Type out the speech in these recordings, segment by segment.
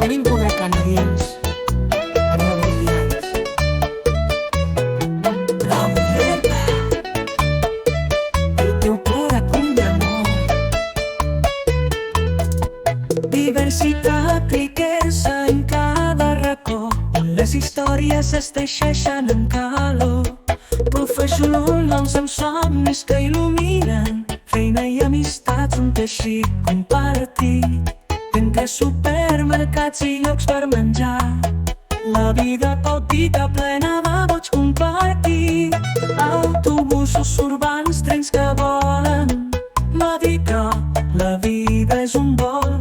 Benvinguda canadiens, rebel·lians. Revolta, el teu plor punt d'amor. Diversitat, riquesa en cada racó, les històries es teixeixen en calor. Professionals amb somnis que il·luminen, feina i amistats, un teixit compartit. Entre supermercats i llocs per menjar, la vida palpita plena de boig compartir. Autobusos urbans, trens que volen, m'ha dit que la vida és un vol.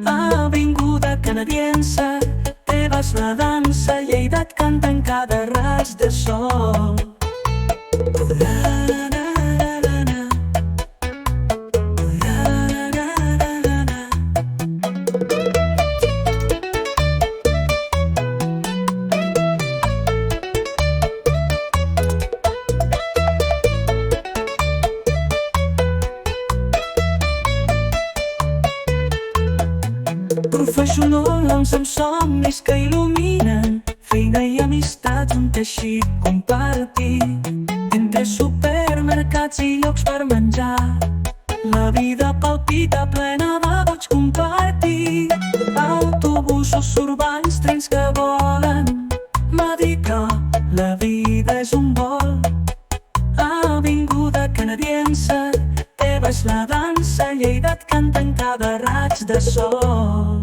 Avinguda canadiense, teva és la dansa, Lleida et canta en cada raig de sol. Professionals amb somnis que il·luminen, feina i amistats, un teixit compartit. Entre supermercats i llocs per menjar, la vida palpita plena de boig compartir. Autobusos urbans, trens que volen, m'ha dit que la vida és un vol. Avinguda canadiense, teva és la dansa, Lleida et canta en cada raig de sol.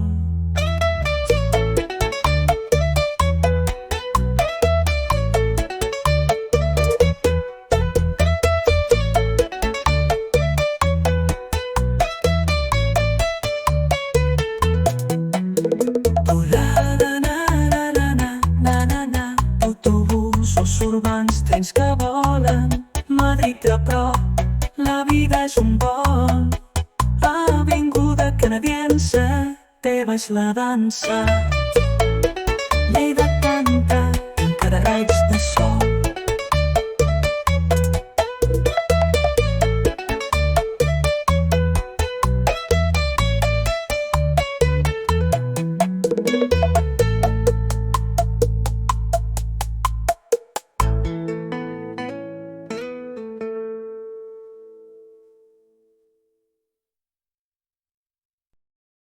Autobusos urbans, trens que volen, m'ha dit a prop, la vida és un vol. Avinguda canadiense, teva és la dansa, Lleida canta en cada raig de sol.